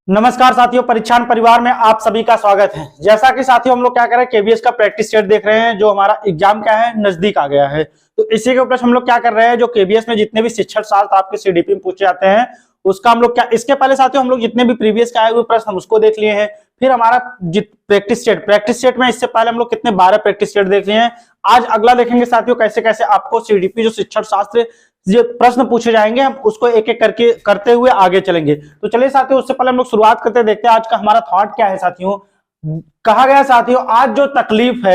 नमस्कार साथियों, परीक्षण परिवार में आप सभी का स्वागत है। जैसा कि साथियों हम लोग क्या कर रहे हैं, केबीएस का प्रैक्टिस सेट देख रहे हैं। जो हमारा एग्जाम क्या है, नजदीक आ गया है, तो इसी के ऊपर हम लोग क्या कर रहे हैं, जो केबीएस में जितने भी शिक्षण शास्त्र आपके सीडीपी में पूछे जाते हैं उसका हम लोग क्या, इसके पहले साथियों हम लोग जितने भी प्रीवियस के आए हुए प्रश्न हम उसको देख लिए हैं। फिर हमारा प्रैक्टिस सेट में इससे पहले हम लोग कितने 12 प्रैक्टिस सेट देख लिए हैं। आज अगला देखेंगे साथियों कैसे कैसे आपको सीडीपी जो शिक्षण शास्त्र ये प्रश्न पूछे जाएंगे, हम उसको एक एक करके करते हुए आगे चलेंगे। तो चलिए साथियों, उससे पहले हम लोग शुरुआत करते हैं, देखते हैं आज का हमारा थॉट क्या है। साथियों कहा गया साथियों, आज जो तकलीफ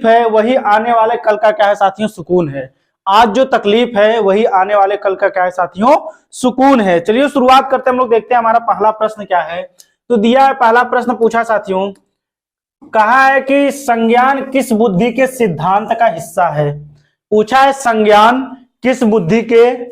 है वही आने वाले कल का क्या है साथियों, सुकून है। आज जो तकलीफ है वही आने वाले कल का क्या है साथियों, सुकून है। चलिए शुरुआत करते हैं, हम लोग देखते हैं हमारा पहला प्रश्न क्या है। तो दिया है पहला प्रश्न, पूछा साथियों, कहा है कि संज्ञान किस बुद्धि के सिद्धांत का हिस्सा है। पूछा है संज्ञान किस बुद्धि के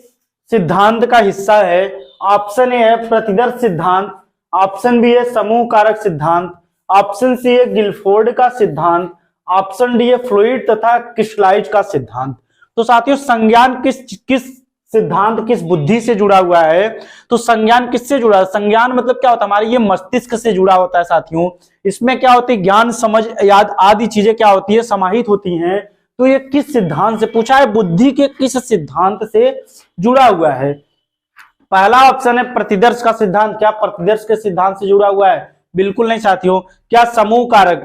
सिद्धांत का हिस्सा है। ऑप्शन ए है प्रतिदर्श सिद्धांत, ऑप्शन बी है समूह कारक सिद्धांत, ऑप्शन सी है गिलफोर्ड का सिद्धांत, ऑप्शन डी है फ्लूइड तथा क्रिस्टलाइज का सिद्धांत। तो साथियों संज्ञान किस सिद्धांत किस बुद्धि से जुड़ा हुआ है। तो संज्ञान किससे जुड़ा है, संज्ञान मतलब क्या होता है, हमारे ये मस्तिष्क से जुड़ा होता है साथियों। इसमें क्या होती है, ज्ञान समझ याद आदि चीजें क्या होती है, समाहित होती हैं। तो ये किस सिद्धांत से पूछा है, बुद्धि के किस सिद्धांत से जुड़ा हुआ है। पहला ऑप्शन है प्रतिदर्श का सिद्धांत। क्या प्रतिदर्श के सिद्धांत से जुड़ा हुआ है? बिल्कुल नहीं साथियों। क्या समूह कारक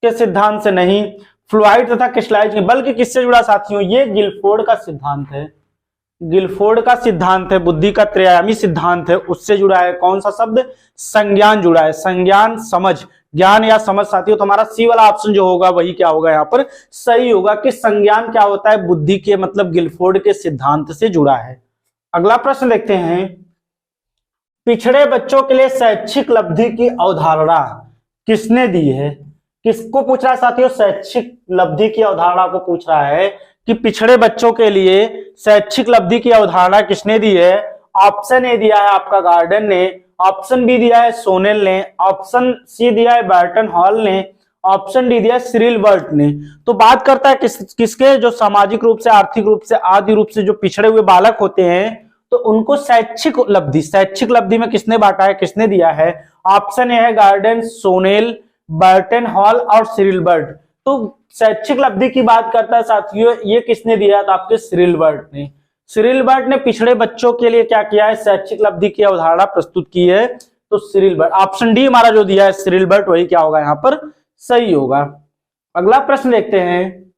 के सिद्धांत से? नहीं। फ्लूइड तथा क्रिस्टलाइज नहीं, बल्कि किससे जुड़ा साथियों, ये गिलफोर्ड का सिद्धांत है। गिलफोर्ड का सिद्धांत है, बुद्धि का त्रिआयामी सिद्धांत है, उससे जुड़ा है। कौन सा शब्द? संज्ञान जुड़ा है। संज्ञान समझ, ज्ञान या समझ साथियों, तो हमारा सी वाला ऑप्शन जो होगा वही क्या होगा यहाँ पर सही होगा कि संज्ञान क्या होता है, बुद्धि के मतलब गिलफोर्ड के सिद्धांत से जुड़ा है। अगला प्रश्न देखते हैं, पिछड़े बच्चों के लिए शैक्षिक लब्धि की अवधारणा किसने दी है। किसको पूछ रहा है साथियों, शैक्षिक लब्धि की अवधारणा को पूछ रहा है कि पिछड़े बच्चों के लिए शैक्षिक लब्धि की अवधारणा किसने दी है। ऑप्शन ए दिया है आपका गार्डन ने, ऑप्शन बी दिया है सोनेल ने, ऑप्शन सी दिया है बर्टन हॉल ने, ऑप्शन डी दिया है सिरिल बर्ट ने। तो बात करता है किसके, जो सामाजिक रूप से, आर्थिक रूप से, आदि रूप से जो पिछड़े हुए बालक होते हैं, तो उनको शैक्षिक लब्धि में किसने बांटा है, किसने दिया है। ऑप्शन ए है गार्डन, सोनेल, बर्टन हॉल और सिरिल बर्ट। तो शैक्षिक लब्धि की बात करता है साथियों, ये किसने दिया था, आपके सिरिल बर्ट ने। सिरिल बर्ट ने पिछड़े बच्चों के लिए क्या किया है, शैक्षिक लब्धि की अवधारणा प्रस्तुत की है। तो सिरिल बर्ट, ऑप्शन डी हमारा जो दिया है सिरिल बर्ट, वही क्या होगा यहाँ पर सही होगा। अगला प्रश्न देखते हैं,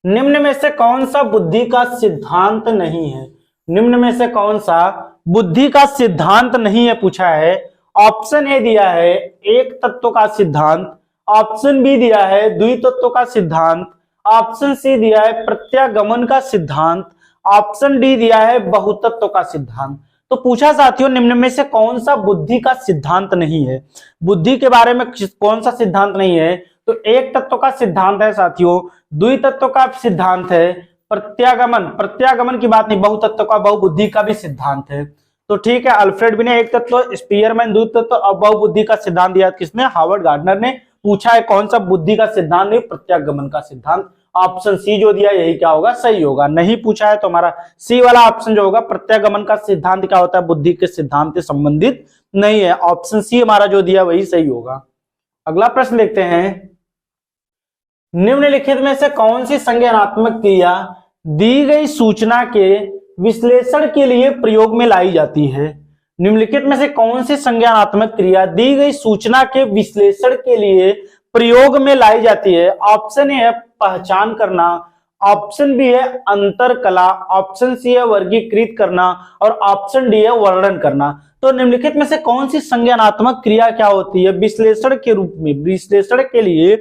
निम्न में से कौन सा बुद्धि का सिद्धांत नहीं है। निम्न में से कौन सा बुद्धि का सिद्धांत नहीं है पूछा है। ऑप्शन ए दिया है एक तत्व का सिद्धांत, ऑप्शन बी दिया है द्वितत्व का सिद्धांत, ऑप्शन सी दिया है प्रत्यागमन का सिद्धांत, ऑप्शन डी दिया है बहुतत्व का सिद्धांत। तो पूछा साथियों, निम्न में से कौन सा बुद्धि का सिद्धांत नहीं है। बुद्धि के बारे में कौन सा सिद्धांत नहीं है। तो एक तत्व का सिद्धांत है साथियों, द्वितत्व का सिद्धांत है, प्रत्यागमन की बात नहीं, बहुतत्व का, बहुबुद्धि का भी सिद्धांत है। तो ठीक है, अल्फ्रेड बी ने एक तत्व, स्पीयरमैन द्वितत्व और बहुबुद्धि का सिद्धांत दिया, किसने, हार्वर्ड गार्डनर ने। पूछा है कौन सा बुद्धि का सिद्धांत नहीं, प्रत्यागमन का सिद्धांत। ऑप्शन सी जो दिया यही क्या होगा सही होगा। नहीं पूछा है तो हमारा सी वाला ऑप्शन जो होगा, प्रत्यागमन का सिद्धांत क्या होता है, बुद्धि के सिद्धांत से संबंधित नहीं है। ऑप्शन सी हमारा जो दिया वही सही होगा। अगला प्रश्न देखते हैं, निम्नलिखित में से कौन सी संज्ञानात्मक क्रिया दी गई सूचना के विश्लेषण के लिए प्रयोग में लाई जाती है। निम्नलिखित में से कौन सी संज्ञानात्मक क्रिया दी गई सूचना के विश्लेषण के लिए प्रयोग में लाई जाती है। ऑप्शन ए है पहचान करना, ऑप्शन बी है अंतर कला, ऑप्शन सी है वर्गीकृत करना और ऑप्शन डी है वर्णन करना। तो निम्नलिखित में से कौन सी संज्ञानात्मक क्रिया क्या होती है, विश्लेषण के रूप में, विश्लेषण के लिए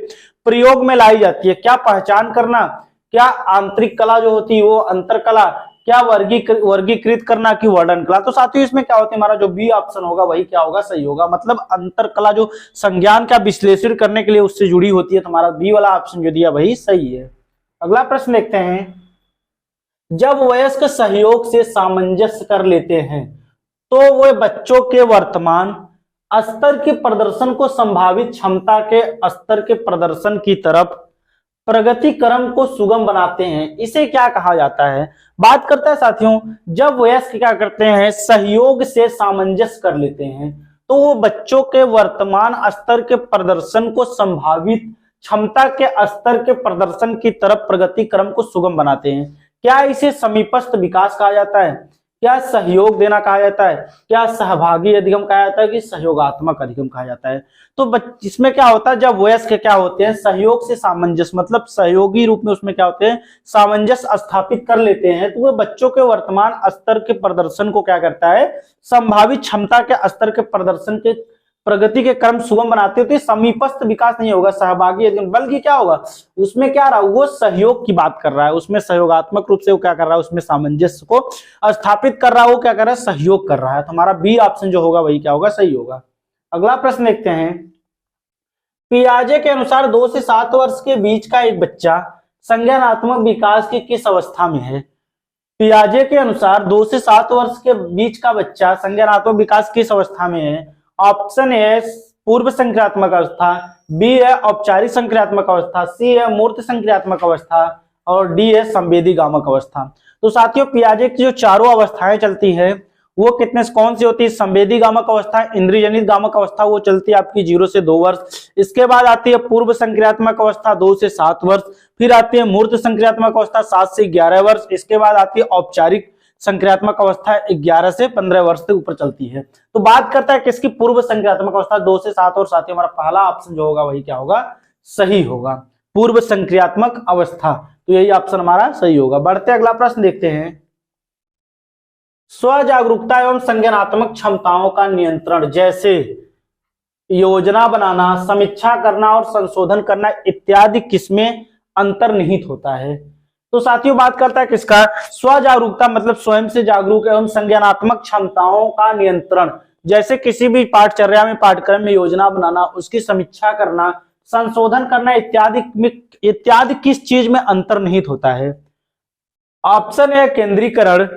प्रयोग में लाई जाती है। क्या पहचान करना, क्या आंतरिक कला जो होती है वो अंतर कला, क्या वर्गीकृत करना की वर्णन कला। तो साथियों इसमें क्या होता है, हमारा जो बी ऑप्शन होगा वही क्या होगा सही होगा। मतलब अंतर कला जो संज्ञान का विश्लेषण करने के लिए उससे जुड़ी होती है, तो हमारा बी वाला ऑप्शन जो दिया वही सही है। अगला प्रश्न देखते हैं, जब वयस्क सहयोग से सामंजस्य कर लेते हैं तो वह बच्चों के वर्तमान स्तर के प्रदर्शन को संभावित क्षमता के स्तर के प्रदर्शन की तरफ प्रगति क्रम को सुगम बनाते हैं, इसे क्या कहा जाता है? बात करता है साथियों, जब वयस्क क्या करते हैं, सहयोग से सामंजस्य कर लेते हैं, तो वो बच्चों के वर्तमान स्तर के प्रदर्शन को संभावित क्षमता के स्तर के प्रदर्शन की तरफ प्रगति क्रम को सुगम बनाते हैं। क्या इसे समीपस्थ विकास कहा जाता है? क्या सहयोग देना कहा जाता है? क्या सहभागी अधिगम कहा जाता है कि सहयोगात्मक अधिगम कहा जाता है? तो इसमें क्या होता है, जब वयस्क क्या होते हैं, सहयोग से सामंजस्य, मतलब सहयोगी रूप में उसमें क्या होते हैं, सामंजस्य स्थापित कर लेते हैं, तो वो बच्चों के वर्तमान स्तर के प्रदर्शन को क्या करता है, संभावित क्षमता के स्तर के प्रदर्शन के प्रगति के क्रम सुगम बनाते हो। तो समीपस्थ विकास नहीं होगा, सहभागी अधिगम, बल्कि क्या होगा, उसमें क्या रहा, वो सहयोग की बात कर रहा है, उसमें सहयोगात्मक रूप से वो क्या कर रहा है, उसमें सामंजस्य को स्थापित कर रहा है, वो क्या कर रहा है, सहयोग कर रहा है। तो हमारा बी ऑप्शन जो होगा वही क्या होगा, सही होगा। अगला प्रश्न देखते हैं, पियाजे के अनुसार 2 से 7 वर्ष के बीच का एक बच्चा संज्ञानात्मक विकास की किस अवस्था में है? पियाजे के अनुसार 2 से 7 वर्ष के बीच का बच्चा संज्ञानात्मक विकास किस अवस्था में है? ऑप्शन ए पूर्व संक्रियात्मक अवस्था, बी है औपचारिक संक्रियात्मक अवस्था, सी है मूर्त संक्रियात्मक अवस्था और डी है संवेदी गामक अवस्था। तो साथियों, पियाजे की जो चारों अवस्थाएं चलती है वो कितने कौन सी होती है? संवेदी गामक अवस्था, इंद्रियजनित गामक अवस्था, वो चलती है आपकी 0 से 2 वर्ष। इसके बाद आती है पूर्व संक्रियात्मक अवस्था 2 से 7 वर्ष, फिर आती है मूर्त संक्रियात्मक अवस्था 7 से 11 वर्ष, इसके बाद आती है औपचारिक संक्रियात्मक अवस्था 11 से 15 वर्ष तक ऊपर चलती है। तो बात करता है किसकी? पूर्व संक्रियात्मक अवस्था 2 से 7 और साथियों हमारा पहला ऑप्शन जो होगा वही क्या होगा, सही होगा, पूर्व संक्रियात्मक अवस्था। तो यही ऑप्शन हमारा सही होगा। बढ़ते अगला प्रश्न देखते हैं, स्व जागरूकता एवं संज्ञानात्मक क्षमताओं का नियंत्रण, जैसे योजना बनाना, समीक्षा करना और संशोधन करना इत्यादि, किसमें अंतर्निहित होता है? तो साथियों बात करता है किसका? स्व जागरूकता मतलब स्वयं से जागरूक एवं संज्ञानात्मक क्षमताओं का नियंत्रण, जैसे किसी भी पाठचर्या में, पाठ्यक्रम में योजना बनाना, उसकी समीक्षा करना, संशोधन करना इत्यादि किस चीज में अंतर्निहित होता है? ऑप्शन ए केंद्रीकरण,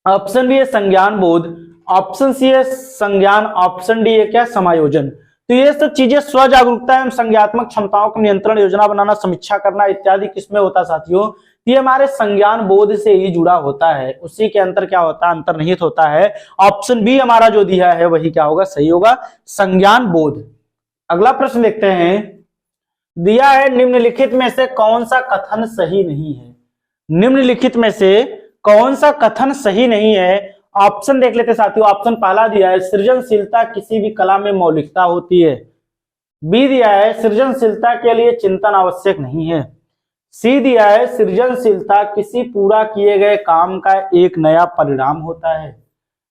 ऑप्शन बी है संज्ञान बोध, ऑप्शन सी है संज्ञान, ऑप्शन डी है क्या, समायोजन। तो ये सब चीजें स्व जागरूकता एवं संज्ञानात्मक क्षमताओं का नियंत्रण, योजना बनाना, समीक्षा करना इत्यादि किसमें होता है साथियों? ये हमारे संज्ञान बोध से ही जुड़ा होता है, उसी के अंतर क्या होता है, अंतर्निहित होता है। ऑप्शन बी हमारा जो दिया है वही क्या होगा, सही होगा, संज्ञान बोध। अगला प्रश्न देखते हैं, दिया है निम्नलिखित में से कौन सा कथन सही नहीं है? निम्नलिखित में से कौन सा कथन सही नहीं है? ऑप्शन देख लेते साथियों। ऑप्शन पहला दिया है, सृजनशीलता किसी भी कला में मौलिकता होती है। बी दिया है, सृजनशीलता के लिए चिंतन आवश्यक नहीं है। सी दिया है, सृजनशीलता किसी पूरा किए गए काम का एक नया परिणाम होता है।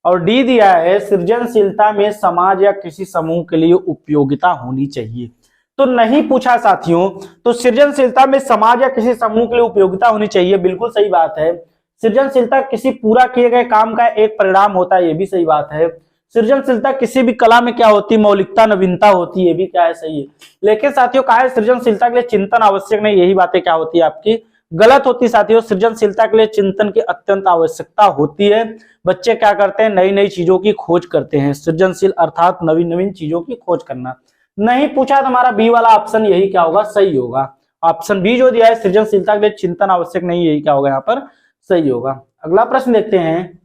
और डी दिया है, सृजनशीलता में समाज या किसी समूह के लिए उपयोगिता होनी चाहिए। तो नहीं पूछा साथियों, तो सृजनशीलता में समाज या किसी समूह के लिए उपयोगिता होनी चाहिए, बिल्कुल सही बात है। सृजनशीलता किसी पूरा किए गए काम का एक परिणाम होता है, ये भी सही बात है। सृजनशीलता किसी भी कला में क्या होती है, मौलिकता, नवीनता होती है, ये भी क्या है, सही है। लेकिन साथियों कहा है सृजनशीलता के लिए चिंतन आवश्यक नहीं, यही बातें क्या होती है आपकी गलत होती है साथियों। सृजनशीलता के लिए चिंतन की अत्यंत आवश्यकता होती है। बच्चे क्या करते हैं, नई नई चीजों की खोज करते हैं। सृजनशील अर्थात नवीन नवीन चीजों की खोज करना। नहीं पूछा तो हमारा बी वाला ऑप्शन यही क्या होगा, सही होगा। ऑप्शन बी जो दिया है, सृजनशीलता के लिए चिंतन आवश्यक नहीं, यही क्या होगा यहाँ पर सही होगा। अगला प्रश्न देखते हैं,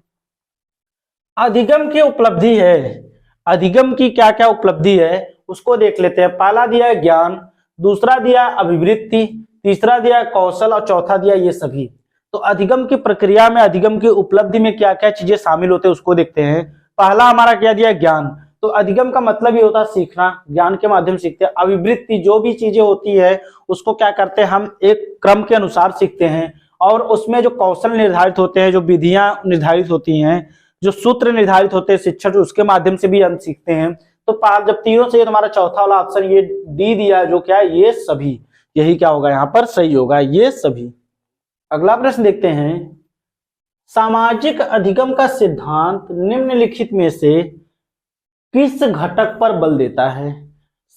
अधिगम की उपलब्धि है, अधिगम की क्या क्या उपलब्धि है उसको देख लेते हैं। पहला दिया है ज्ञान, दूसरा दिया है अभिवृत्ति, तीसरा दिया है कौशल और चौथा दिया ये सभी। तो अधिगम की प्रक्रिया में, अधिगम की उपलब्धि में क्या क्या चीजें शामिल होते हैं उसको देखते हैं। पहला हमारा क्या दिया है, ज्ञान। तो अधिगम का मतलब ही होता है सीखना, ज्ञान के माध्यम से सीखते हैं। अभिवृत्ति, जो भी चीजें होती है उसको क्या करते हैं, हम एक क्रम के अनुसार सीखते हैं। और उसमें जो कौशल निर्धारित होते हैं, जो विधियां निर्धारित होती हैं, जो सूत्र निर्धारित होते हैं शिक्षण, उसके माध्यम से भी हम सीखते हैं। तो जब तीनों से हमारा चौथा वाला ऑप्शन ये डी दिया है, जो क्या है, ये सभी, यही क्या होगा यहाँ पर सही होगा, ये सभी। अगला प्रश्न देखते हैं, सामाजिक अधिगम का सिद्धांत निम्नलिखित में से किस घटक पर बल देता है?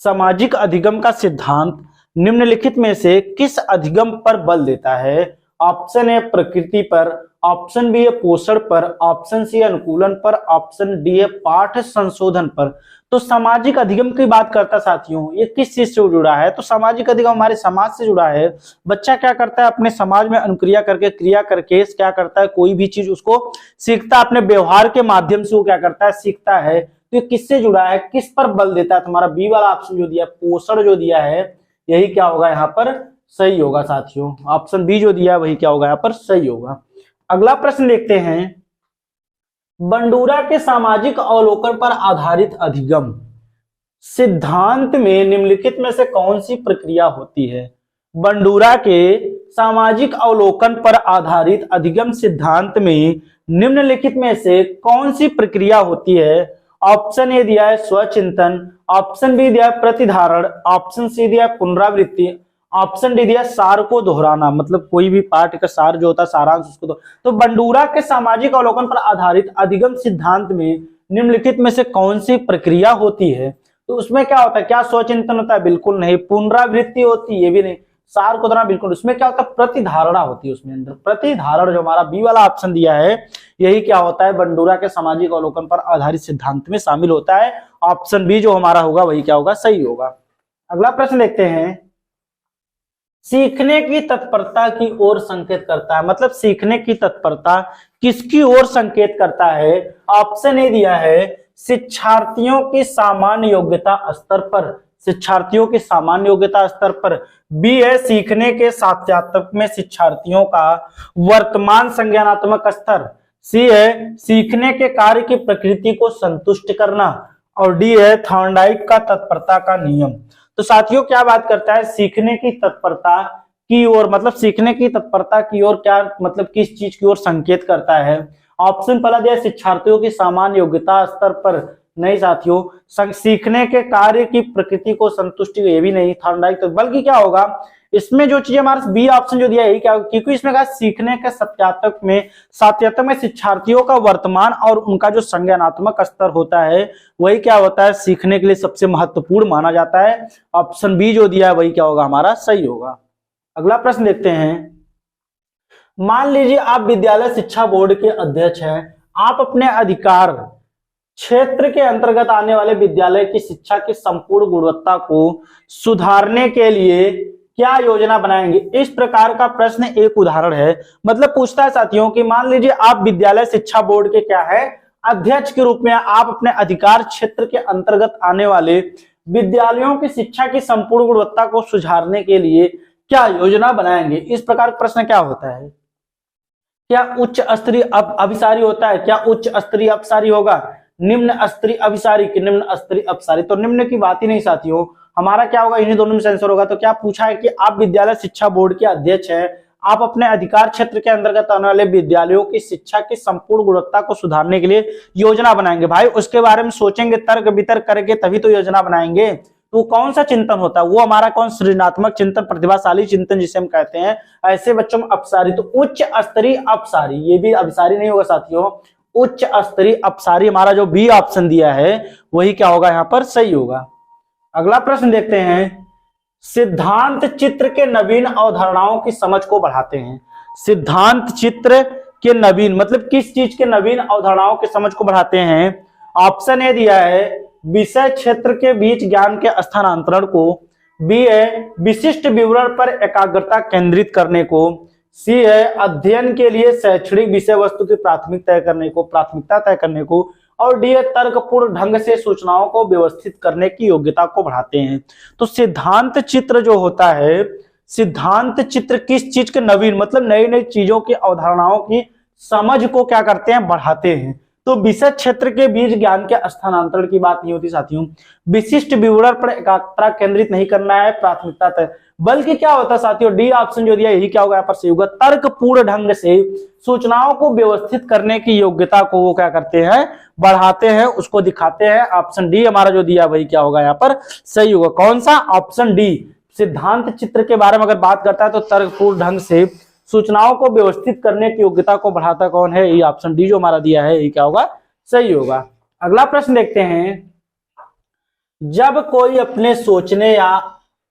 सामाजिक अधिगम का सिद्धांत निम्नलिखित में से किस अधिगम पर बल देता है? ऑप्शन ए प्रकृति पर, ऑप्शन बी है पोषण पर, ऑप्शन सी अनुकूलन पर, ऑप्शन डी है पाठ संशोधन पर। तो सामाजिक अधिगम की बात करता है साथियों, ये किस चीज से जुड़ा है? तो सामाजिक अधिगम हमारे समाज से जुड़ा है। बच्चा क्या करता है, अपने समाज में अनुक्रिया करके, क्रिया करके क्या करता है, कोई भी चीज उसको सीखता है, अपने व्यवहार के माध्यम से वो क्या करता है, सीखता है। तो ये किससे जुड़ा है, किस पर बल देता है? तुम्हारा बी वाला ऑप्शन जो दिया है, पोषण जो दिया है, यही क्या होगा यहाँ पर सही होगा साथियों। ऑप्शन बी जो दिया है वही क्या होगा यहाँ पर सही होगा। अगला प्रश्न देखते हैं, बंडूरा के सामाजिक अवलोकन पर आधारित अधिगम सिद्धांत में निम्नलिखित में से कौन सी प्रक्रिया होती है? बंडूरा के सामाजिक अवलोकन पर आधारित अधिगम सिद्धांत में निम्नलिखित में से कौन सी प्रक्रिया होती है? ऑप्शन ए दिया है स्वचिंतन, ऑप्शन बी दिया है प्रतिधारण, ऑप्शन सी दिया है पुनरावृत्ति, ऑप्शन डी दिया सार को दोहराना, मतलब कोई भी पाठ का सार जो होता है सारांश उसको तो बंडूरा के सामाजिक अवलोकन पर आधारित अधिगम सिद्धांत में निम्नलिखित में से कौन सी प्रक्रिया होती है? तो उसमें क्या होता है, क्या स्वचिंतन होता है? बिल्कुल नहीं। पुनरावृत्ति होती है? ये भी नहीं। सार को दोहराना? बिल्कुल। उसमें क्या होता है, प्रतिधारणा होती है उसमें अंदर। प्रतिधारण जो हमारा बी वाला ऑप्शन दिया है, यही क्या होता है, बंडूरा के सामाजिक अवलोकन पर आधारित सिद्धांत में शामिल होता है। ऑप्शन बी जो हमारा होगा वही क्या होगा, सही होगा। अगला प्रश्न देखते हैं, सीखने की तत्परता की ओर संकेत करता है, मतलब सीखने की तत्परता किसकी ओर संकेत करता है? ऑप्शन ए दिया है शिक्षार्थियों की सामान्य योग्यता स्तर पर, शिक्षार्थियों की सामान्य योग्यता स्तर पर। बी है सीखने के साध्यात्मक में शिक्षार्थियों का वर्तमान संज्ञानात्मक स्तर। सी है सीखने के कार्य की प्रकृति को संतुष्ट करना, और डी है थॉर्नडाइक का तत्परता का नियम। तो साथियों क्या बात करता है, सीखने की तत्परता की ओर, मतलब सीखने की तत्परता की ओर क्या मतलब किस चीज की ओर संकेत करता है? ऑप्शन पहला दिया शिक्षार्थियों की सामान्य योग्यता स्तर पर, नहीं साथियों। सीखने के कार्य की प्रकृति को संतुष्टि, ये भी नहीं थॉर्नडाइक, तो बल्कि क्या होगा इसमें जो चीज हमारा बी ऑप्शन जो दिया है क्या, क्योंकि इसमें कहा सीखने के साध्यात्मक में शिक्षार्थियों का वर्तमान और उनका जो संज्ञानात्मक स्तर होता है वही क्या होता है, सीखने के लिए सबसे महत्वपूर्ण माना जाता है। ऑप्शन बी जो दिया है वही क्या होगा हमारा सही होगा। अगला प्रश्न देखते हैं, मान लीजिए आप विद्यालय शिक्षा बोर्ड के अध्यक्ष हैं, आप अपने अधिकार क्षेत्र के अंतर्गत आने वाले विद्यालय की शिक्षा की संपूर्ण गुणवत्ता को सुधारने के लिए क्या योजना बनाएंगे? इस प्रकार का प्रश्न एक उदाहरण है। मतलब पूछता है साथियों कि मान लीजिए आप विद्यालय शिक्षा बोर्ड के क्या है अध्यक्ष के रूप में, आप अपने अधिकार क्षेत्र के अंतर्गत आने वाले विद्यालयों की शिक्षा की संपूर्ण गुणवत्ता को सुधारने के लिए क्या योजना बनाएंगे? इस प्रकार प्रश्न क्या होता है, क्या उच्च स्तरीय अभिसारी होता है, क्या उच्च स्तरीय अपसारी होगा, निम्न स्तरीय अभिसारी की निम्न स्तरीय अपसारी? तो निम्न की बात ही नहीं साथियों, हमारा क्या होगा इन्हीं दोनों में से आंसर होगा। तो क्या पूछा है कि आप विद्यालय शिक्षा बोर्ड के अध्यक्ष हैं, आप अपने अधिकार क्षेत्र के अंतर्गत आने वाले विद्यालयों की शिक्षा की संपूर्ण गुणवत्ता को सुधारने के लिए योजना बनाएंगे। भाई उसके बारे में सोचेंगे, तर्क वितर्क करके तभी तो योजना बनाएंगे। तो कौन सा चिंतन होता है वो हमारा, कौन सृजनात्मक चिंतन, प्रतिभाशाली चिंतन जिसे हम कहते हैं। ऐसे बच्चों में अपसारी, तो उच्च स्तरीय अपसारी, ये भी अभिसारी नहीं होगा साथियों, उच्च स्तरीय अपसारी हमारा जो बी ऑप्शन दिया है वही क्या होगा यहाँ पर सही होगा। अगला प्रश्न देखते हैं, सिद्धांत चित्र के नवीन अवधारणाओं की समझ को बढ़ाते हैं। सिद्धांत चित्र के नवीन मतलब किस चीज के नवीन अवधारणाओं की समझ को बढ़ाते हैं? ऑप्शन ए दिया है विषय क्षेत्र के बीच ज्ञान के स्थानांतरण को, बी है विशिष्ट विवरण पर एकाग्रता केंद्रित करने को, सी है अध्ययन के लिए शैक्षणिक विषय वस्तु की प्राथमिकता तय करने को, और डी है तर्कपूर्ण ढंग से सूचनाओं को व्यवस्थित करने की योग्यता को बढ़ाते हैं। तो सिद्धांत चित्र जो होता है, सिद्धांत चित्र किस चीज के नवीन मतलब नई नई चीजों की अवधारणाओं की समझ को क्या करते हैं, बढ़ाते हैं। तो विषय क्षेत्र के बीच ज्ञान के स्थानांतरण की बात नहीं होती साथियों, विशिष्ट विवरण पर एकाग्रता केंद्रित नहीं करना है, प्राथमिकता तय, बल्कि क्या होता है साथियों डी ऑप्शन जो दिया यही क्या होगा यहाँ पर सही होगा, तर्कपूर्ण ढंग से सूचनाओं को व्यवस्थित करने की योग्यता को वो क्या करते हैं, बढ़ाते हैं, उसको दिखाते हैं। ऑप्शन डी हमारा जो दिया वही क्या होगा यहाँ पर सही होगा। कौन सा? Option D. सिद्धांत चित्र के बारे में अगर बात करता है तो तर्कपूर्ण ढंग से सूचनाओं को व्यवस्थित करने की योग्यता को बढ़ाता कौन है? ये ऑप्शन डी जो हमारा दिया है ये क्या होगा सही होगा। अगला प्रश्न देखते हैं, जब कोई अपने सोचने या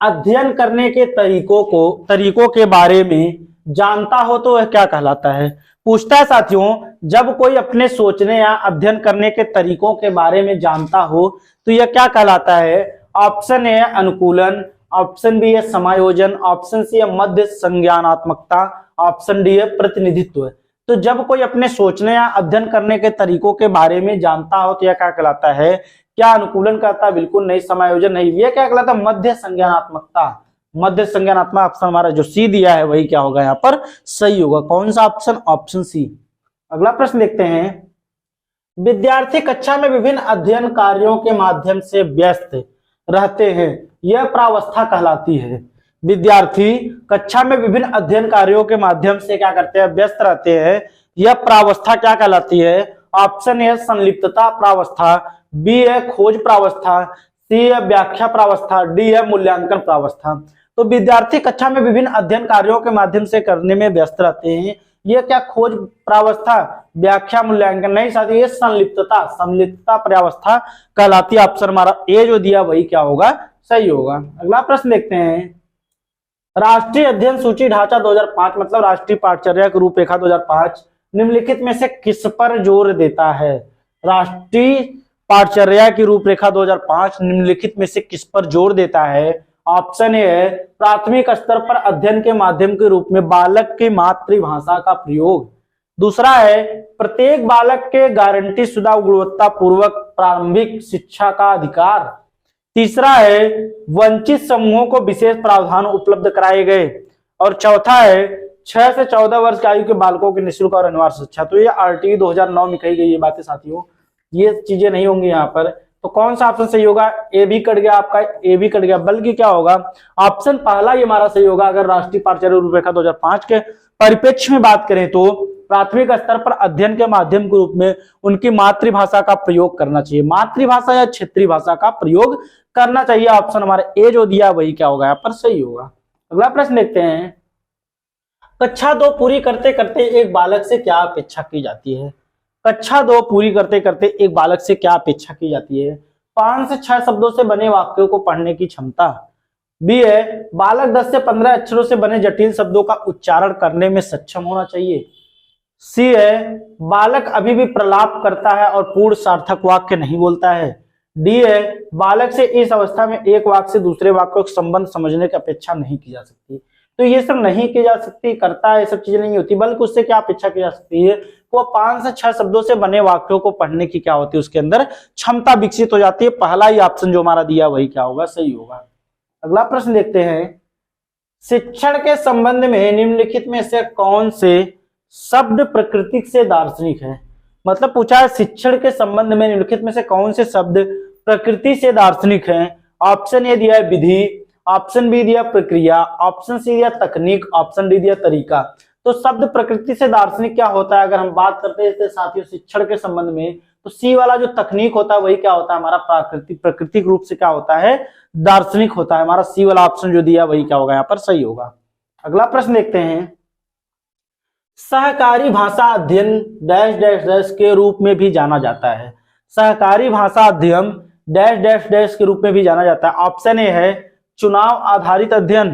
अध्ययन करने के तरीकों के बारे में जानता हो तो वह क्या कहलाता है। पूछता है साथियों, जब कोई अपने सोचने या अध्ययन करने के तरीकों के बारे में जानता हो तो यह क्या कहलाता है। ऑप्शन ए अनुकूलन, ऑप्शन बी है समायोजन, ऑप्शन सी है मध्य संज्ञानात्मकता, ऑप्शन डी है प्रतिनिधित्व। तो जब कोई अपने सोचने या अध्ययन करने के तरीकों के बारे में जानता हो तो यह क्या कहलाता है। क्या अनुकूलन कहता है, बिल्कुल नहीं। समायोजन नहीं, यह क्या कहलाता है, मध्य संज्ञानात्मकता। मध्य संज्ञानात्मक ऑप्शन हमारा जो सी दिया है वही क्या होगा यहाँ पर सही होगा। कौन सा ऑप्शन, ऑप्शन सी। अगला प्रश्न देखते हैं, विद्यार्थी कक्षा में विभिन्न अध्ययन कार्यों के माध्यम से व्यस्त रहते हैं, यह प्रावस्था कहलाती है। विद्यार्थी कक्षा में विभिन्न अध्ययन कार्यों के माध्यम से क्या करते हैं, व्यस्त रहते हैं, यह प्रावस्था क्या कहलाती है। ऑप्शन ए संलिप्तता प्रावस्था, बी है खोज प्रावस्था, सी है व्याख्या प्रावस्था, डी है मूल्यांकन प्रावस्था। तो विद्यार्थी कक्षा में विभिन्न अध्ययन कार्यों के माध्यम से करने में व्यस्त रहते हैं, ये क्या खोज प्रावस्था, व्याख्या, मूल्यांकन नहीं साथी, ये संलिप्तता, संलिप्तता प्रावस्था कहलाती है। ऑप्शन हमारा ए जो दिया वही क्या होगा सही होगा। अगला प्रश्न देखते हैं, राष्ट्रीय अध्ययन सूची ढांचा 2005 मतलब राष्ट्रीय पाठचर्या की रूपरेखा 2005 निम्नलिखित में से किस पर जोर देता है। राष्ट्रीय पाठचर्या की रूपरेखा 2005 निम्नलिखित में से किस पर जोर देता है। ऑप्शन ए है प्राथमिक स्तर पर अध्ययन के माध्यम के रूप में बालक की मातृभाषा का प्रयोग। दूसरा है प्रत्येक बालक के गारंटी शुदा गुणवत्ता पूर्वक प्रारंभिक शिक्षा का अधिकार। तीसरा है वंचित समूहों को विशेष प्रावधान उपलब्ध कराए गए। और चौथा है 6 से 14 वर्ष की आयु के बालकों की निःशुल्क और अनिवार्य शिक्षा। तो ये आरटीई 2009 में कही गई ये बातें साथियों, ये चीजें नहीं होंगी यहाँ पर। तो कौन सा ऑप्शन सही होगा, ए भी कट गया आपका, ए भी कट गया, बल्कि क्या होगा ऑप्शन पहला ये हमारा सही होगा। अगर राष्ट्रीय पाठचर्या रूपरेखा 2005 के परिप्रेक्ष्य में बात करें तो प्राथमिक स्तर पर अध्ययन के माध्यम के रूप में उनकी मातृभाषा का प्रयोग करना चाहिए, मातृभाषा या क्षेत्रीय भाषा का प्रयोग करना चाहिए। ऑप्शन हमारा ए जो दिया वही क्या होगा यहाँ पर सही होगा। अगला प्रश्न देखते हैं, कक्षा 2 पूरी करते करते एक बालक से क्या अपेक्षा की जाती है। कक्षा 2 पूरी करते करते एक बालक से क्या अपेक्षा की जाती है। 5 से 6 शब्दों से बने वाक्यों को पढ़ने की क्षमता। बी है बालक 10 से 15 अक्षरों से बने जटिल शब्दों का उच्चारण करने में सक्षम होना चाहिए। सी है बालक अभी भी प्रलाप करता है और पूर्ण सार्थक वाक्य नहीं बोलता है। डी है बालक से इस अवस्था में एक वाक्य से दूसरे वाक्यों का संबंध समझने की अपेक्षा नहीं की जा सकती। तो ये सब नहीं की जा सकती, करता है, ये सब चीजें नहीं होती, बल्कि उससे क्या अपेक्षा की जा सकती है, वो 5 से 6 शब्दों से बने वाक्यों को पढ़ने की क्या होती है, उसके अंदर क्षमता विकसित हो जाती है। पहला ही ऑप्शन जो हमारा दिया वही क्या होगा सही होगा। अगला प्रश्न देखते हैं, शिक्षण के संबंध में निम्नलिखित में से कौन से शब्द प्रकृति से दार्शनिक है। मतलब पूछा है शिक्षण के संबंध में निम्नलिखित में से कौन से शब्द प्रकृति से दार्शनिक हैं। ऑप्शन ए दिया है विधि, ऑप्शन बी दिया प्रक्रिया, ऑप्शन सी दिया तकनीक, ऑप्शन डी दिया तरीका। तो शब्द प्रकृति से दार्शनिक क्या होता है, अगर हम बात करते हैं साथियों शिक्षण के संबंध में, तो सी वाला जो तकनीक होता है वही क्या होता है हमारा प्राकृतिक रूप से क्या होता है दार्शनिक होता है। हमारा सी वाला ऑप्शन जो दिया वही क्या होगा यहाँ पर सही होगा। अगला प्रश्न देखते हैं, सहकारी भाषा अध्ययन डैश डैश डैश के रूप में भी जाना जाता है। सहकारी भाषा अध्ययन डैश डैश डैश के रूप में भी जाना जाता है। ऑप्शन ए है चुनाव आधारित अध्ययन,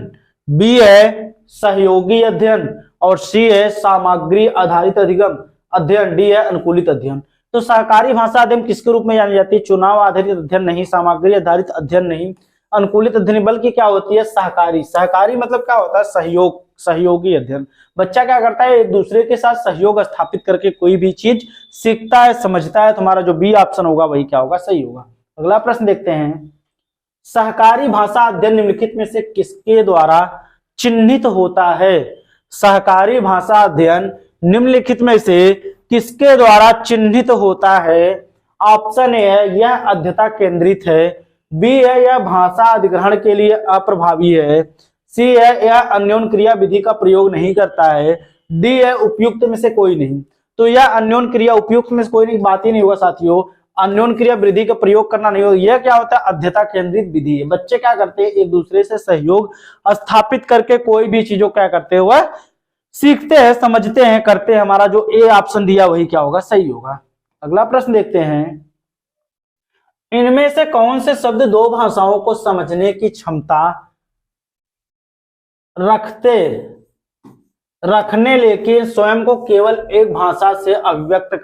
बी है सहयोगी अध्ययन, और सी है सामग्री आधारित अध्ययन, डी है अनुकूलित अध्ययन। तो सहकारी भाषा अध्ययन किसके रूप में जानी जाती है, चुनाव आधारित अध्ययन नहीं, सामग्री आधारित अध्ययन नहीं, अनुकूलित अध्ययन, बल्कि क्या होती है सहकारी। सहकारी मतलब क्या होता है सहयोग, सहयोगी अध्ययन। बच्चा क्या करता है एक दूसरे के साथ सहयोग स्थापित करके कोई भी चीज सीखता है, समझता है। तुम्हारा जो बी ऑप्शन होगा वही क्या होगा सही होगा। अगला प्रश्न देखते हैं, सहकारी भाषा अध्ययन निम्नलिखित में से किसके द्वारा चिन्हित होता है। सहकारी भाषा अध्ययन निम्नलिखित में से किसके द्वारा चिन्हित होता है। ऑप्शन ए है यह अध्यता केंद्रित है, बी है यह भाषा अधिग्रहण के लिए अप्रभावी है, सी है यह अन्योन क्रिया विधि का प्रयोग नहीं करता है, डी है उपयुक्त में से कोई नहीं। तो यह अन्योन क्रिया उपयुक्त में से कोई नहीं, बात ही नहीं होगा साथियों, अन्योन क्रिया विधि का प्रयोग करना नहीं होगा। यह क्या होता है अध्यता केंद्रित विधि है। बच्चे क्या करते हैं एक दूसरे से सहयोग स्थापित करके कोई भी चीजों क्या करते हैं वह सीखते हैं, समझते हैं, करते हैं। हमारा जो ए ऑप्शन दिया वही क्या होगा सही होगा। अगला प्रश्न देखते हैं, इनमें से कौन से शब्द दो भाषाओं को समझने की क्षमता रखने लेकिन स्वयं को केवल एक भाषा से अभिव्यक्त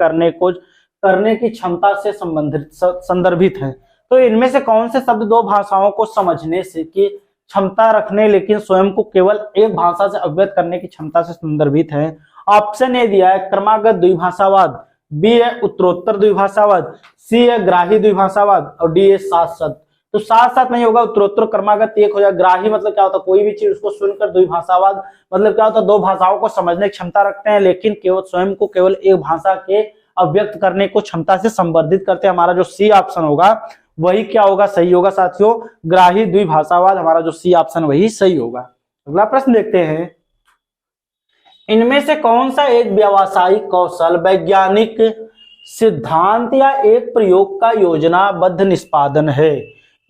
करने की क्षमता से संदर्भित है। तो इनमें से कौन से शब्द दो भाषाओं को समझने से की क्षमता रखने लेकिन स्वयं को केवल एक भाषा से अभिव्यक्त करने की क्षमता से संदर्भित है? ऑप्शन ए दिया है क्रमागत द्विभाषावाद, बी है उत्तरोत्तर द्विभाषावाद, सी है ग्राही द्विभाषावाद और डी है साथ साथ। तो साथ साथ नहीं होगा, उत्तरोत्तर क्रमागत एक हो जाएगा। ग्राही मतलब क्या होता है, कोई भी चीज उसको सुनकर, द्विभाषावाद मतलब क्या होता है, दो भाषाओं को समझने की क्षमता रखते हैं लेकिन केवल स्वयं को केवल एक भाषा के अभिव्यक्त करने को क्षमता से संवर्धित करते हैं। हमारा जो सी ऑप्शन होगा वही क्या होगा, सही होगा साथियों, ग्राही द्विभाषावाद। हमारा जो सी ऑप्शन वही सही होगा। अगला प्रश्न देखते हैं, इनमें से कौन सा एक व्यावसायिक कौशल वैज्ञानिक सिद्धांत या एक प्रयोग का योजनाबद्ध निष्पादन है?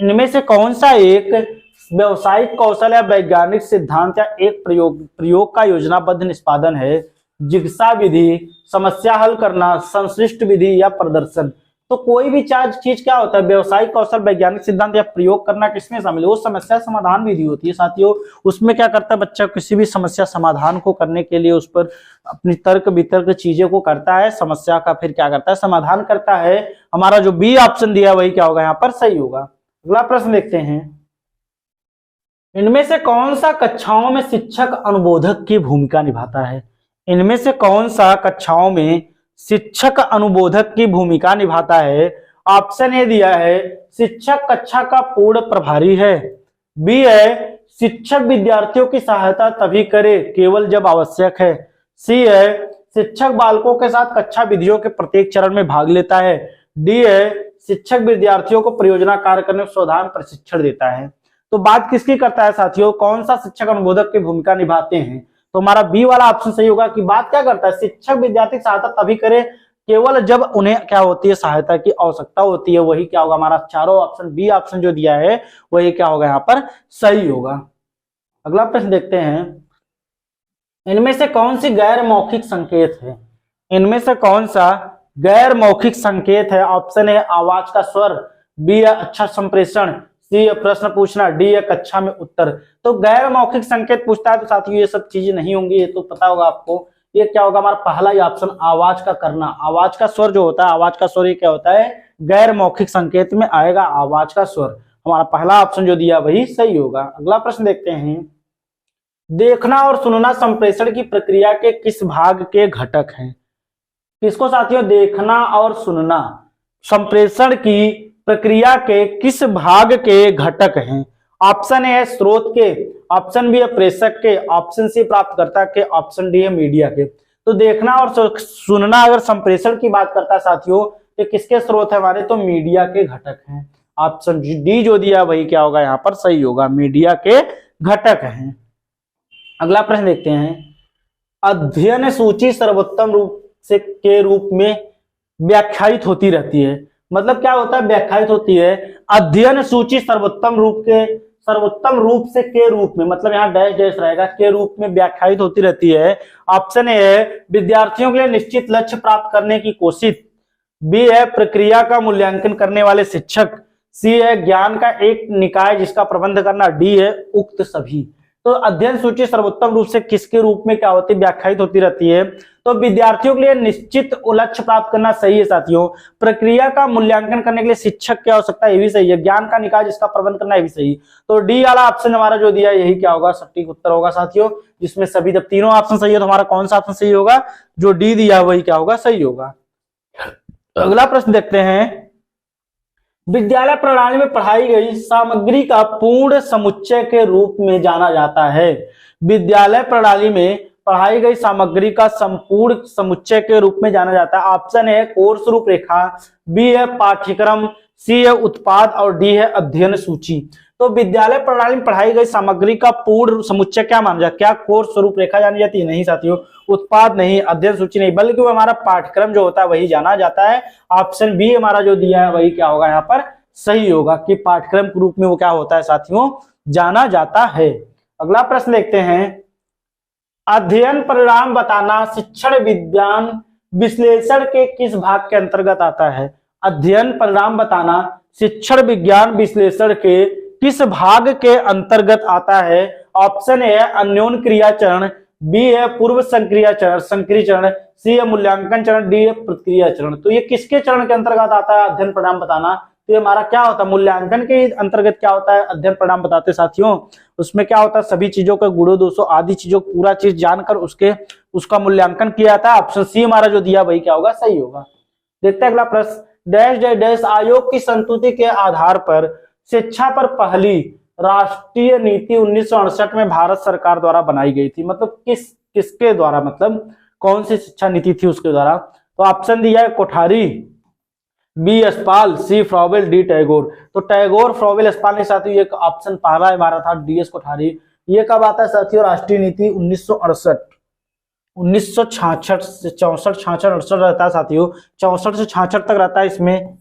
इनमें से कौन सा एक व्यावसायिक कौशल या वैज्ञानिक सिद्धांत या एक प्रयोग का योजनाबद्ध निष्पादन है? जिज्ञासा विधि, समस्या हल करना, संश्लिष्ट विधि या प्रदर्शन। तो कोई भी चीज क्या होता है, व्यवसायिक कौशल वैज्ञानिक सिद्धांत या प्रयोग करना किसमें शामिल है? वो समस्या समाधान विधि होती है साथियों। उसमें क्या करता है बच्चा, किसी भी समस्या समाधान को करने के लिए उस पर अपनी तर्क वितर्क चीजें को करता है, समस्या का फिर क्या करता है, समाधान करता है। हमारा जो बी ऑप्शन दिया वही क्या होगा यहाँ पर सही होगा। अगला प्रश्न देखते हैं, इनमें से कौन सा कक्षाओं में शिक्षक अनुबोधक की भूमिका निभाता है? इनमें से कौन सा कक्षाओं में शिक्षक अनुबोधक की भूमिका निभाता है? ऑप्शन ए दिया है शिक्षक कक्षा का पूर्ण प्रभारी है, बी है शिक्षक विद्यार्थियों की सहायता तभी करे केवल जब आवश्यक है, सी है शिक्षक बालकों के साथ कक्षा विधियों के प्रत्येक चरण में भाग लेता है, डी है शिक्षक विद्यार्थियों को परियोजना कार्य करने में सावधान प्रशिक्षण देता है। तो बात किसकी करता है साथियों, कौन सा शिक्षक अनुबोधक की भूमिका निभाते हैं? तो हमारा बी वाला ऑप्शन सही होगा कि बात क्या करता है, शिक्षक विद्यार्थी की सहायता तभी करे केवल जब उन्हें क्या होती है, सहायता की आवश्यकता होती है। वही क्या होगा, हमारा चारों ऑप्शन बी ऑप्शन जो दिया है वही क्या होगा यहाँ पर सही होगा। अगला प्रश्न देखते हैं, इनमें से कौन सी गैर मौखिक संकेत है? इनमें से कौन सा गैर मौखिक संकेत है? ऑप्शन है आवाज का स्वर, बी है अक्षर संप्रेषण, सी है प्रश्न पूछना, डी है कक्षा में उत्तर। तो गैर मौखिक संकेत पूछता है तो साथियों ये सब चीजें नहीं होंगी, ये तो पता होगा आपको। ये क्या होगा, हमारा पहला ही ऑप्शन आवाज का करना, आवाज का स्वर जो होता है, आवाज का स्वर ये क्या होता है, गैर मौखिक संकेत में आएगा आवाज का स्वर। हमारा पहला ऑप्शन जो दिया वही सही होगा। अगला प्रश्न देखते हैं, देखना और सुनना संप्रेषण की प्रक्रिया के किस भाग के घटक हैं? किसको साथियों, देखना और सुनना संप्रेषण की प्रक्रिया के किस भाग के घटक हैं? ऑप्शन ए है स्रोत के, ऑप्शन बी है प्रेषक के, ऑप्शन सी प्राप्तकर्ता के, ऑप्शन डी है मीडिया के। तो देखना और सुनना अगर संप्रेषण की बात करता है साथियों तो किसके स्रोत है हमारे, तो मीडिया के घटक हैं। ऑप्शन डी जो दिया वही क्या होगा यहाँ पर सही होगा, मीडिया के घटक हैं। अगला प्रश्न देखते हैं, अध्ययन सूची सर्वोत्तम रूप से के रूप में व्याख्यायित होती रहती है। मतलब क्या होता है, व्याख्यायित होती है। अध्ययन सूची सर्वोत्तम रूप से के रूप में, मतलब यहाँ डैश डैश रहेगा, के रूप में व्याख्यायित होती रहती है। ऑप्शन ए है विद्यार्थियों के लिए निश्चित लक्ष्य प्राप्त करने की कोशिश, बी है प्रक्रिया का मूल्यांकन करने वाले शिक्षक, सी है ज्ञान का एक निकाय जिसका प्रबंध करना, डी है उक्त सभी। तो अध्ययन सूची सर्वोत्तम रूप से किसके रूप में क्या होती है, व्याख्यायित होती रहती है। तो विद्यार्थियों के लिए निश्चित लक्ष्य प्राप्त करना सही है साथियों, प्रक्रिया का मूल्यांकन करने के लिए शिक्षक की आवश्यकता ये भी सही है, ज्ञान का निकाय जिसका प्रबंध करना ये भी सही। तो डी वाला ऑप्शन हमारा जो दिया यही क्या होगा, सटीक उत्तर होगा साथियों, जिसमें सभी जब तीनों ऑप्शन सही है तो हमारा कौन सा ऑप्शन सही होगा, जो डी दिया वही क्या होगा सही होगा। अगला प्रश्न देखते हैं, विद्यालय प्रणाली में पढ़ाई गई सामग्री का पूर्ण समुच्चय के रूप में जाना जाता है। विद्यालय प्रणाली में पढ़ाई गई सामग्री का संपूर्ण समुच्चय के रूप में जाना जाता है। ऑप्शन है कोर्स रूपरेखा, बी है पाठ्यक्रम, सी है उत्पाद और डी है अध्ययन सूची। तो विद्यालय प्रणाली में पढ़ाई गई सामग्री का पूर्ण समुच्चय क्या माना जाता है, क्या कोर्स रूपरेखा जानी जाती है? नहीं साथियों, उत्पाद नहीं, अध्ययन सूची नहीं, बल्कि वो हमारा पाठ्यक्रम जो होता है वही जाना जाता है। ऑप्शन बी हमारा जो दिया है वही क्या होगा यहाँ पर सही होगा कि पाठ्यक्रम के रूप में वो क्या होता है साथियों, जाना जाता है। अगला प्रश्न देखते हैं, अध्ययन परिणाम बताना शिक्षण विज्ञान विश्लेषण के किस भाग के अंतर्गत आता है? अध्ययन परिणाम बताना शिक्षण विज्ञान विश्लेषण के किस भाग के अंतर्गत आता है? ऑप्शन ए अन्योन क्रिया चरण, बी है पूर्व संक्रिया चरण, संक्रिय चरण, सी है मूल्यांकन चरण, डी है प्रतिक्रिया चरण। तो ये किसके चरण के अंतर्गत आता है, अध्ययन परिणाम बताना। तो ये हमारा क्या होता है, मूल्यांकन के अंतर्गत क्या होता है, अध्ययन परिणाम बताते साथियों। उसमें क्या होता है, सभी चीजों के गुणों दोषों आदि चीजों पूरा चीज जानकर उसका मूल्यांकन किया जाता है। ऑप्शन सी हमारा जो दिया वही क्या होगा, सही होगा। देखते हैं अगला प्रश्न, डैश डैश डैश आयोग की संस्तुति के आधार पर शिक्षा पर पहली राष्ट्रीय नीति 1968 में भारत सरकार द्वारा बनाई गई थी। मतलब किसके द्वारा, मतलब कौन सी शिक्षा नीति थी उसके द्वारा। तो ऑप्शन दिया है कोठारी, बी यशपाल, सी फ्रॉवेल, डी टैगोर। तो टैगोर, फ्रॉवेल, यशपाल ने साथियों ये ऑप्शन पहला हमारा था, डी एस कोठारी। ये कब आता है साथियों, राष्ट्रीय नीति 1968, 1966 से 64, 66, 68 रहता है साथियों, 64 से 66 तक रहता है इसमें।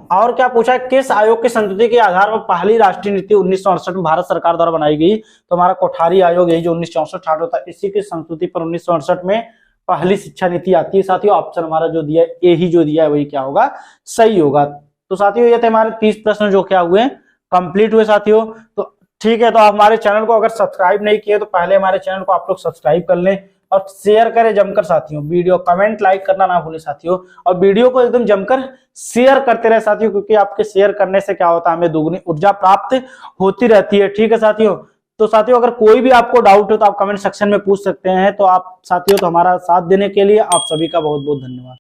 और क्या पूछा है, किस आयोग की संस्तुति के आधार पर पहली राष्ट्रीय नीति 1968 में भारत सरकार द्वारा बनाई गई। तो हमारा कोठारी आयोग यही जो 1964 होता है, इसी की संस्तुति पर 1968 में पहली शिक्षा नीति आती है साथियों। ऑप्शन हमारा जो दिया है, ए ही जो दिया है वही क्या होगा, सही होगा। तो साथियों ये थे हमारे 30 प्रश्न जो क्या हुए, कंप्लीट हुए साथियों। तो ठीक है, तो आप हमारे चैनल को अगर सब्सक्राइब नहीं किए तो पहले हमारे चैनल को आप लोग सब्सक्राइब कर लें और शेयर करें जमकर साथियों। वीडियो कमेंट लाइक करना ना भूलें साथियों, और वीडियो को एकदम जमकर शेयर करते रहे साथियों, क्योंकि आपके शेयर करने से क्या होता है, हमें दुगनी ऊर्जा प्राप्त होती रहती है। ठीक है साथियों। तो साथियों अगर कोई भी आपको डाउट हो तो आप कमेंट सेक्शन में पूछ सकते हैं। तो आप साथियों, तो हमारा साथ देने के लिए आप सभी का बहुत बहुत धन्यवाद।